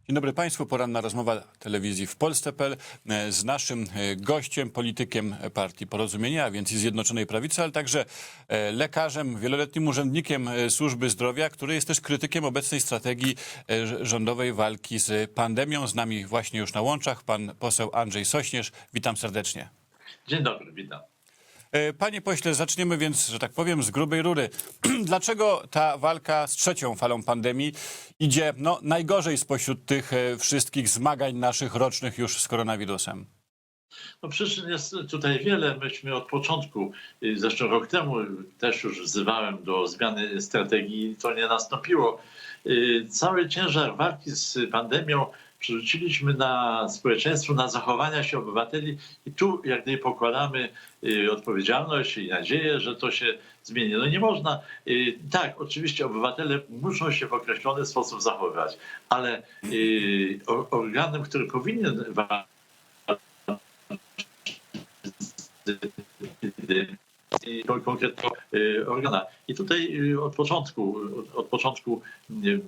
Dzień dobry Państwu. Poranna rozmowa telewizji w Polsce.pl z naszym gościem, politykiem partii Porozumienia, a więc i Zjednoczonej Prawicy, ale także lekarzem, wieloletnim urzędnikiem służby zdrowia, który jest też krytykiem obecnej strategii rządowej walki z pandemią. Z nami właśnie już na łączach pan poseł Andrzej Sośnierz. Witam serdecznie. Dzień dobry, witam. Panie pośle, zaczniemy więc, że tak powiem, z grubej rury. Dlaczego ta walka z trzecią falą pandemii idzie najgorzej spośród tych wszystkich zmagań naszych rocznych już z koronawirusem? No przyczyn jest tutaj wiele. Myśmy od początku, zresztą rok temu też już wzywałem do zmiany strategii, to nie nastąpiło. Cały ciężar walki z pandemią przerzuciliśmy na społeczeństwo, na zachowania się obywateli i tu jak gdyby pokładamy odpowiedzialność i nadzieję, że to się zmieni. No nie można, tak, oczywiście obywatele muszą się w określony sposób zachowywać, ale organem, który powinien konkretnego organa. I tutaj od początku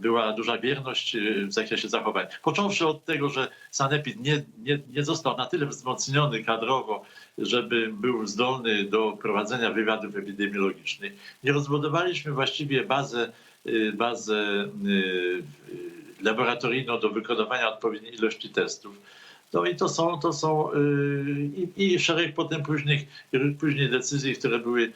była duża bierność w zakresie zachowań. Począwszy od tego, że sanepid nie został na tyle wzmocniony kadrowo, żeby był zdolny do prowadzenia wywiadów epidemiologicznych. Nie rozbudowaliśmy właściwie bazę laboratoryjną do wykonywania odpowiedniej ilości testów. No i to są i szereg potem później decyzji, które były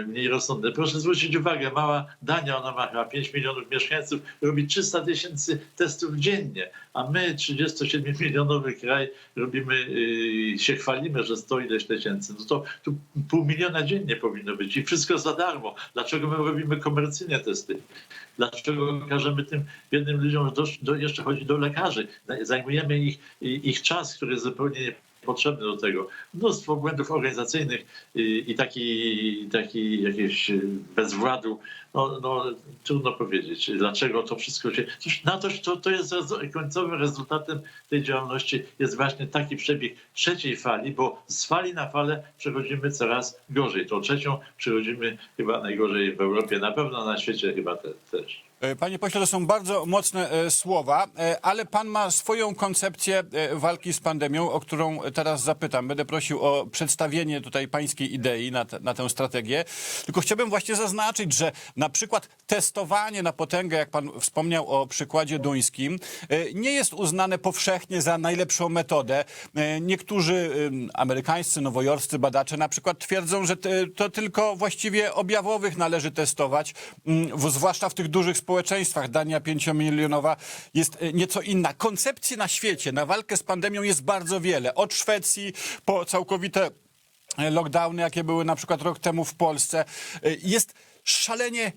mniej rozsądne. Proszę zwrócić uwagę, mała Dania, ona ma chyba 5 milionów mieszkańców, robi 300 000 testów dziennie, a my 37-milionowy kraj się chwalimy, że 100 ileś tysięcy. No to tu 500 000 dziennie powinno być i wszystko za darmo. Dlaczego my robimy komercyjne testy? Dlaczego każemy tym biednym ludziom jeszcze chodzić do lekarzy? Zajmujemy ich czas, który jest zupełnie niepotrzebny do tego. Mnóstwo błędów organizacyjnych i taki jakieś bezwładu. Trudno powiedzieć, dlaczego to wszystko się... To jest końcowym rezultatem tej działalności jest właśnie taki przebieg trzeciej fali, bo z fali na falę przechodzimy coraz gorzej. Tą trzecią przechodzimy chyba najgorzej w Europie, na pewno na świecie chyba też. Panie pośle, to są bardzo mocne słowa, ale pan ma swoją koncepcję walki z pandemią, o którą teraz zapytam. Będę prosił o przedstawienie tutaj pańskiej idei na tę strategię. Tylko chciałbym właśnie zaznaczyć, że na przykład testowanie na potęgę, jak pan wspomniał o przykładzie duńskim, nie jest uznane powszechnie za najlepszą metodę. Niektórzy amerykańscy, nowojorscy badacze na przykład twierdzą, że to tylko właściwie objawowych należy testować, zwłaszcza w tych dużych społeczeństwach. Dania 5-milionowa jest nieco inna. Koncepcji na świecie na walkę z pandemią jest bardzo wiele. Od Szwecji po całkowite lockdowny, jakie były na przykład rok temu w Polsce. Jest szalenie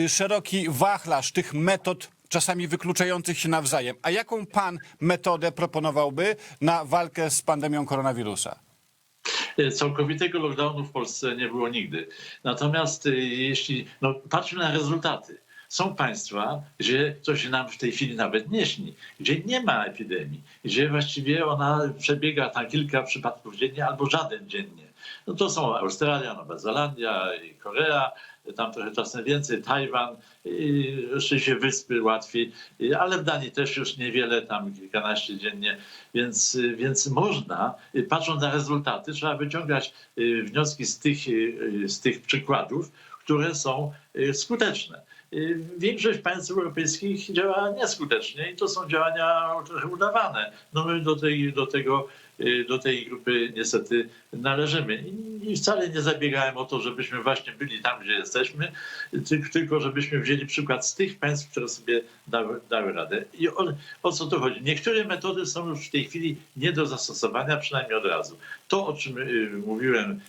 szeroki wachlarz tych metod, czasami wykluczających się nawzajem. A jaką pan metodę proponowałby na walkę z pandemią koronawirusa? Całkowitego lockdownu w Polsce nie było nigdy. Natomiast jeśli patrzmy na rezultaty. Są państwa, gdzie to się nam w tej chwili nawet nie śni, gdzie nie ma epidemii, gdzie właściwie ona przebiega tam kilka przypadków dziennie albo żaden dziennie. No to są Australia, Nowa Zelandia, Korea, tam trochę czasem więcej, Tajwan, oczywiście wyspy łatwiej, ale w Danii też już niewiele, tam kilkanaście dziennie, więc można, patrząc na rezultaty, trzeba wyciągać wnioski z tych przykładów, które są skuteczne. Większość państw europejskich działa nieskutecznie i to są działania trochę udawane. My do tej grupy niestety należymy. I wcale nie zabiegałem o to, żebyśmy właśnie byli tam, gdzie jesteśmy, tylko żebyśmy wzięli przykład z tych państw, które sobie dały radę. I o co tu chodzi? Niektóre metody są już w tej chwili nie do zastosowania, przynajmniej od razu. To, o czym mówiłem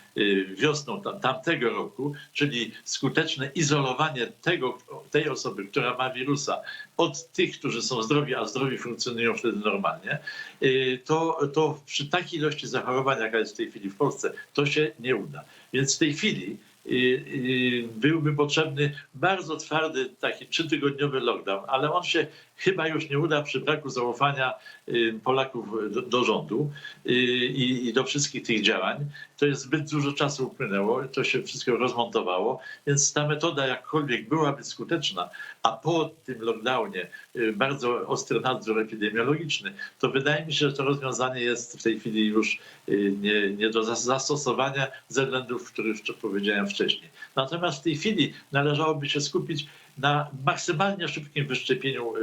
wiosną tamtego roku, czyli skuteczne izolowanie tej osoby, która ma wirusa, od tych, którzy są zdrowi, a zdrowi funkcjonują wtedy normalnie, to przy takiej ilości zachorowań, jaka jest w tej chwili w Polsce, to się nie uda. Więc w tej chwili byłby potrzebny bardzo twardy, taki 3-tygodniowy lockdown, ale on się chyba już nie uda przy braku zaufania Polaków do rządu i do wszystkich tych działań. To jest zbyt dużo czasu upłynęło, to się wszystko rozmontowało, więc ta metoda jakkolwiek byłaby skuteczna, a po tym lockdownie bardzo ostry nadzór epidemiologiczny, to wydaje mi się, że to rozwiązanie jest w tej chwili już nie do zastosowania ze względów, które już powiedziałem wcześniej. Natomiast w tej chwili należałoby się skupić na maksymalnie szybkim wyszczepieniu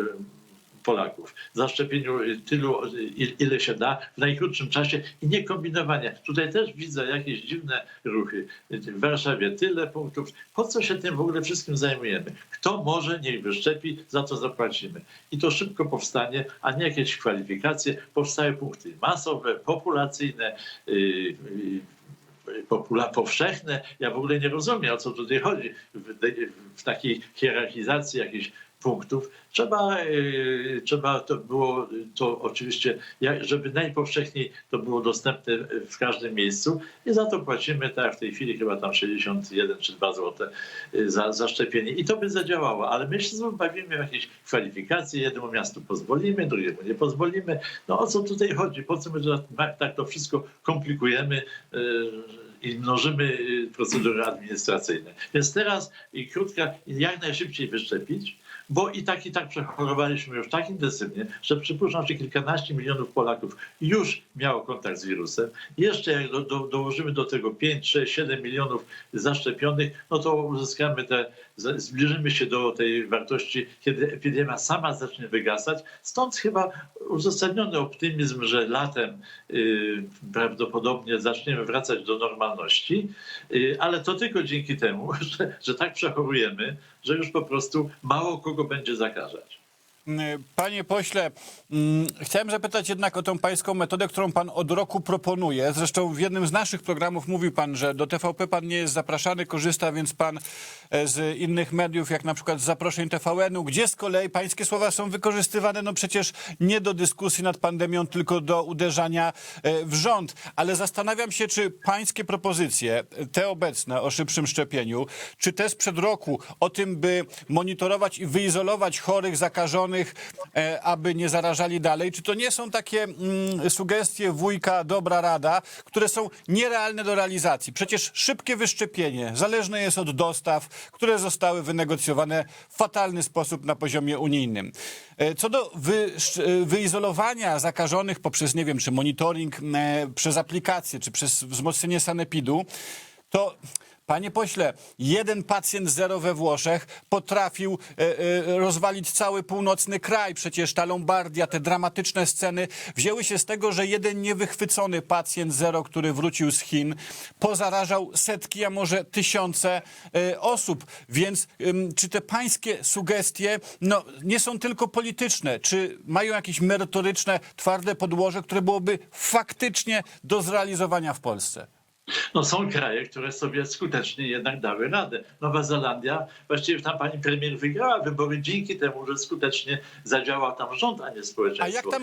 Polaków, zaszczepieniu tylu, ile się da, w najkrótszym czasie i nie kombinowanie. Tutaj też widzę jakieś dziwne ruchy. W Warszawie tyle punktów. Po co się tym w ogóle wszystkim zajmujemy? Kto może, niech wyszczepi, za to zapłacimy. I to szybko powstanie, a nie jakieś kwalifikacje. Powstają punkty masowe, populacyjne, powszechne. Ja w ogóle nie rozumiem, o co tutaj chodzi w takiej hierarchizacji jakichś punktów. Trzeba to było, to oczywiście, żeby najpowszechniej to było dostępne w każdym miejscu i za to płacimy, tak jak w tej chwili chyba tam 61 czy 2 zł za szczepienie i to by zadziałało, ale my się znów bawimy w jakieś kwalifikacje, jednemu miastu pozwolimy, drugiemu nie pozwolimy. No o co tutaj chodzi? Po co my tak to wszystko komplikujemy i mnożymy procedury administracyjne? Więc teraz jak najszybciej wyszczepić, bo i tak przechorowaliśmy już tak intensywnie, że przypuszczam, że kilkanaście milionów Polaków już miało kontakt z wirusem. Jeszcze jak dołożymy do tego 5, 6, 7 milionów zaszczepionych, no to uzyskamy zbliżymy się do tej wartości, kiedy epidemia sama zacznie wygasać. Stąd chyba uzasadniony optymizm, że latem prawdopodobnie zaczniemy wracać do normalności, ale to tylko dzięki temu, że tak przechorujemy, że już po prostu mało kogo będzie zakażać. Panie pośle, chciałem zapytać jednak o tę pańską metodę, którą pan od roku proponuje. Zresztą w jednym z naszych programów mówił pan, że do TVP pan nie jest zapraszany, korzysta więc pan z innych mediów, jak na przykład z zaproszeń TVN-u, gdzie z kolei pańskie słowa są wykorzystywane, no przecież nie do dyskusji nad pandemią, tylko do uderzania w rząd. Ale zastanawiam się, czy pańskie propozycje, te obecne o szybszym szczepieniu, czy te sprzed roku o tym, by monitorować i wyizolować chorych, zakażonych, aby nie zarażali dalej. Czy to nie są takie sugestie wujka, dobra rada, które są nierealne do realizacji? Przecież szybkie wyszczepienie zależne jest od dostaw, które zostały wynegocjowane w fatalny sposób na poziomie unijnym. Co do wyizolowania zakażonych poprzez, nie wiem, czy monitoring, przez aplikację, czy przez wzmocnienie sanepidu, to... Panie pośle, jeden pacjent zero we Włoszech potrafił rozwalić cały północny kraj. Przecież ta Lombardia, te dramatyczne sceny wzięły się z tego, że jeden niewychwycony pacjent zero, który wrócił z Chin, pozarażał setki, a może tysiące osób. Więc czy te pańskie sugestie nie są tylko polityczne? Czy mają jakieś merytoryczne, twarde podłoże, które byłoby faktycznie do zrealizowania w Polsce? No są kraje, które sobie skutecznie jednak dały radę. Nowa Zelandia, właściwie tam pani premier wygrała wybory dzięki temu, że skutecznie zadziałał tam rząd, a nie społeczeństwo. A jak tam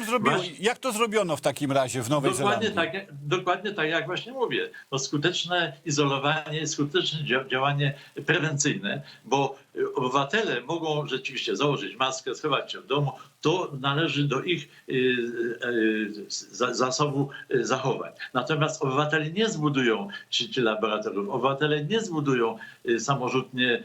jak to zrobiono w takim razie w Nowej Zelandii? Dokładnie tak, jak właśnie mówię. No skuteczne izolowanie, skuteczne działanie prewencyjne, bo obywatele mogą rzeczywiście założyć maskę, schować się w domu, to należy do ich zasobu zachowań. Natomiast obywatele nie zbudują sieci laboratoriów, obywatele nie zbudują samorzutnie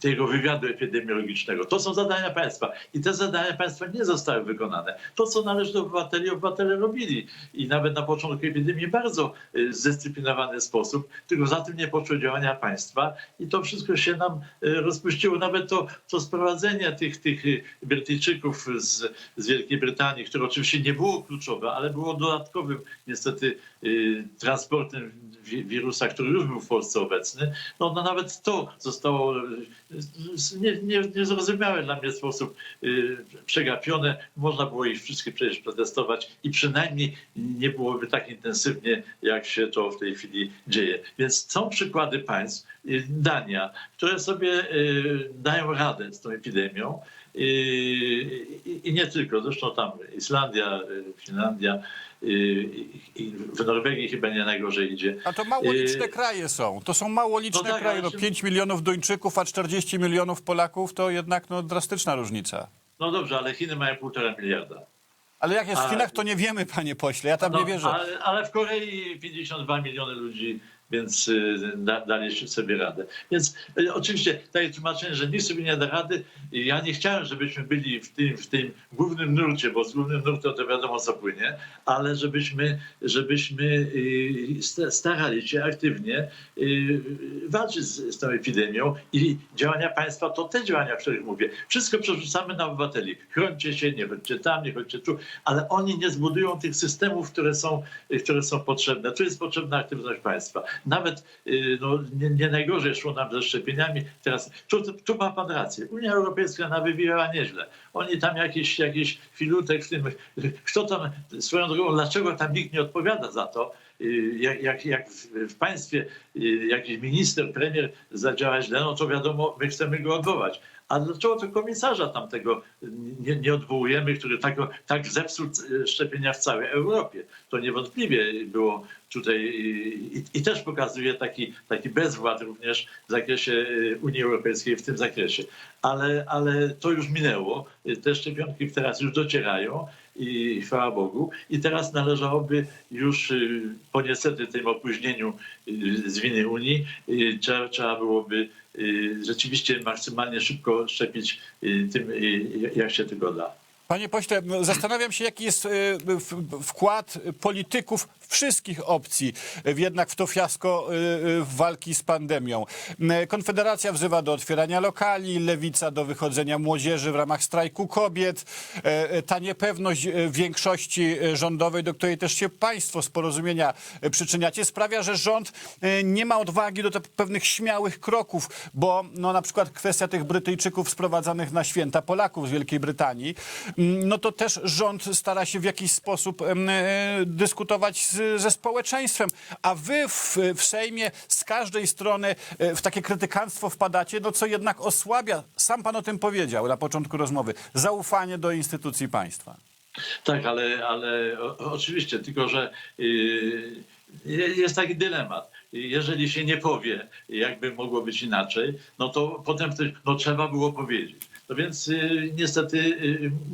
tego wywiadu epidemiologicznego. To są zadania państwa i te zadania państwa nie zostały wykonane. To, co należy do obywateli, obywatele robili i nawet na początku epidemii w bardzo zdyscyplinowany sposób, tylko za tym nie poszło działania państwa i to wszystko się nam rozpuściło. Nawet to sprowadzenie tych Brytyjczyków z Wielkiej Brytanii, które oczywiście nie było kluczowe, ale było dodatkowym niestety transportem wirusa, który już był w Polsce obecny, no nawet to zostało niezrozumiałe dla mnie w sposób przegapione. Można było ich wszystkich przecież protestować i przynajmniej nie byłoby tak intensywnie, jak się to w tej chwili dzieje. Więc są przykłady państw, Dania, które sobie dają radę z tą epidemią. I nie tylko, zresztą tam Islandia, Finlandia, i w Norwegii chyba nie najgorzej idzie. A to mało liczne kraje są. To są mało liczne No tak, kraje. ale No 5 milionów Duńczyków, a 40 milionów Polaków to jednak drastyczna różnica. No dobrze, ale Chiny mają 1,5 miliarda. Ale jak jest w Chinach, to nie wiemy, panie pośle. Ja tam nie wierzę. Ale w Korei 52 miliony ludzi, więc dali sobie radę. Więc oczywiście takie tłumaczenie, że nikt sobie nie da rady. Ja nie chciałem, żebyśmy byli w tym głównym nurcie, bo z głównym nurtem to wiadomo co płynie, ale żebyśmy starali się aktywnie walczyć z tą epidemią i działania państwa to te działania, o których mówię. Wszystko przerzucamy na obywateli. Chrońcie się, nie chodźcie tam, nie chodźcie tu, ale oni nie zbudują tych systemów, które są potrzebne. Tu jest potrzebna aktywność państwa. Nawet nie najgorzej szło nam ze szczepieniami. Teraz tu ma pan rację. Unia Europejska nawywijała nieźle. Oni tam jakiś filutek w tym. Kto tam swoją drogą, dlaczego tam nikt nie odpowiada za to? Jak w państwie jakiś minister, premier zadziała źle, no to wiadomo, my chcemy go odwołać. A dlaczego to komisarza tamtego nie odwołujemy, który tak zepsuł szczepienia w całej Europie? To niewątpliwie było tutaj i też pokazuje taki bezwład również w zakresie Unii Europejskiej w tym zakresie. Ale to już minęło. Te szczepionki teraz już docierają i chwała Bogu. I teraz należałoby już po niestety tym opóźnieniu z winy Unii trzeba byłoby rzeczywiście maksymalnie szybko szczepić tym, jak się tylko da. Panie pośle, zastanawiam się, jaki jest wkład polityków wszystkich opcji jednak w to fiasko walki z pandemią. Konfederacja wzywa do otwierania lokali, Lewica do wychodzenia młodzieży w ramach strajku kobiet. Ta niepewność większości rządowej, do której też się państwo z porozumienia przyczyniacie, sprawia, że rząd nie ma odwagi do pewnych śmiałych kroków, bo na przykład kwestia tych Brytyjczyków sprowadzanych na święta Polaków z Wielkiej Brytanii, no to też rząd stara się w jakiś sposób dyskutować ze społeczeństwem, a wy w Sejmie z każdej strony w takie krytykanstwo wpadacie, co jednak osłabia, sam pan o tym powiedział na początku rozmowy, zaufanie do instytucji państwa. Tak, ale oczywiście, tylko że jest taki dylemat. Jeżeli się nie powie, jakby mogło być inaczej, no to potem trzeba było powiedzieć. No więc niestety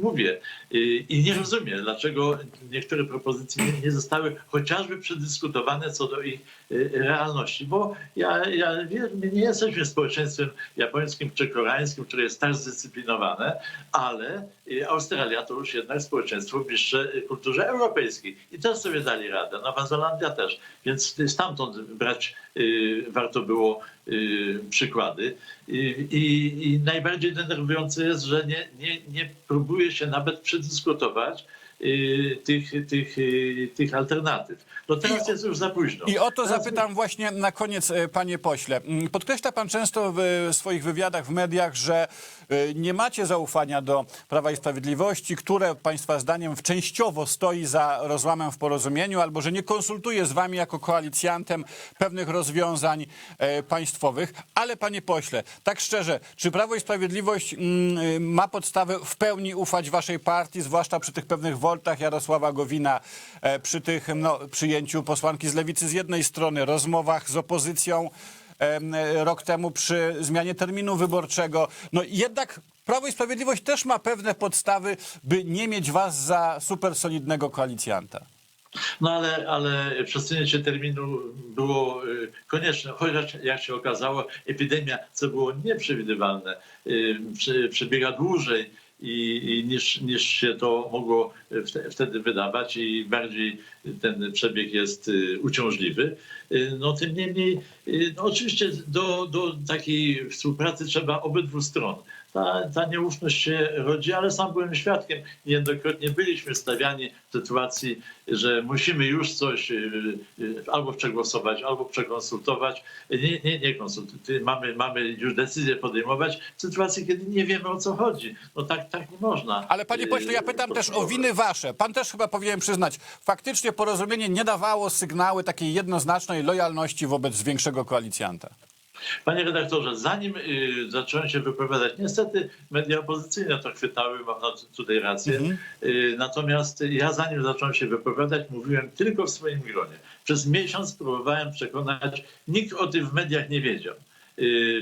mówię i nie rozumiem, dlaczego niektóre propozycje nie zostały chociażby przedyskutowane co do ich realności, bo my nie jesteśmy społeczeństwem japońskim czy koreańskim, które jest tak zdyscyplinowane, ale Australia to już jednak społeczeństwo bliższe kulturze europejskiej i też sobie dali radę, Nowa Zelandia też, więc stamtąd brać warto było przykłady. I najbardziej denerwujące jest, że nie próbuje się nawet przedyskutować tych alternatyw. No teraz jest już za późno. I o to zapytam właśnie na koniec, panie pośle. Podkreśla pan często w swoich wywiadach w mediach, że nie macie zaufania do Prawa i Sprawiedliwości, które państwa zdaniem częściowo stoi za rozłamem w porozumieniu, albo że nie konsultuje z wami jako koalicjantem pewnych rozwiązań państwowych. Ale panie pośle, tak szczerze, czy Prawo i Sprawiedliwość ma podstawę w pełni ufać waszej partii, zwłaszcza przy tych pewnych woltach Jarosława Gowina, przy tych przyjęciu posłanki z Lewicy z jednej strony, rozmowach z opozycją rok temu przy zmianie terminu wyborczego. No jednak Prawo i Sprawiedliwość też ma pewne podstawy, by nie mieć was za super solidnego koalicjanta. No ale przesunięcie terminu było konieczne, chociaż jak się okazało, epidemia, co było nieprzewidywalne, przebiega dłużej niż się to mogło wtedy wydawać i bardziej ten przebieg jest uciążliwy. No tym niemniej, oczywiście do takiej współpracy trzeba obydwu stron. Ta nieufność się rodzi, ale sam byłem świadkiem. Niejednokrotnie byliśmy stawiani w sytuacji, że musimy już coś albo przegłosować, albo przekonsultować. Nie konsultować. Mamy już decyzję podejmować w sytuacji, kiedy nie wiemy, o co chodzi. No tak nie można. Ale panie pośle, ja pytam też o winy wasze. Pan też chyba powinien przyznać, faktycznie porozumienie nie dawało sygnały takiej jednoznacznej lojalności wobec większego koalicjanta. Panie redaktorze, zanim zacząłem się wypowiadać, niestety media opozycyjne to chwytały, mam tutaj rację, natomiast ja zanim zacząłem się wypowiadać, mówiłem tylko w swoim gronie. Przez miesiąc próbowałem przekonać, nikt o tym w mediach nie wiedział.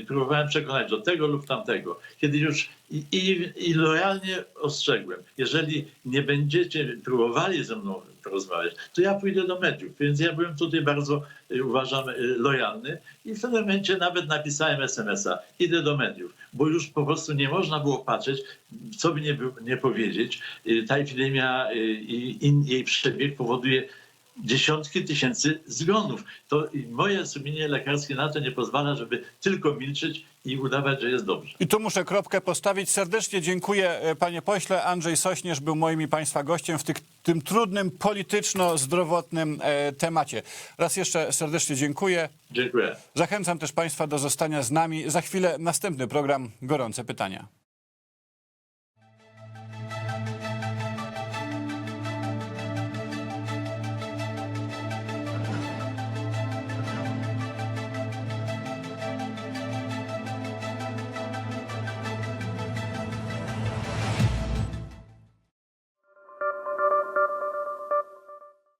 Próbowałem przekonać do tego lub tamtego. Kiedy już i lojalnie ostrzegłem, jeżeli nie będziecie próbowali ze mną porozmawiać, to ja pójdę do mediów. Więc ja byłem tutaj bardzo, uważam, lojalny i w tym momencie nawet napisałem SMS-a, idę do mediów, bo już po prostu nie można było patrzeć, co by nie powiedzieć. Ta epidemia i jej przebieg powoduje dziesiątki tysięcy zgonów. To moje sumienie lekarskie na to nie pozwala, żeby tylko milczeć i udawać, że jest dobrze. I tu muszę kropkę postawić. Serdecznie dziękuję, panie pośle. Andrzej Sośnierz był moim i państwa gościem w tym trudnym polityczno-zdrowotnym temacie. Raz jeszcze serdecznie dziękuję. Dziękuję. Zachęcam też państwa do zostania z nami. Za chwilę następny program Gorące Pytania.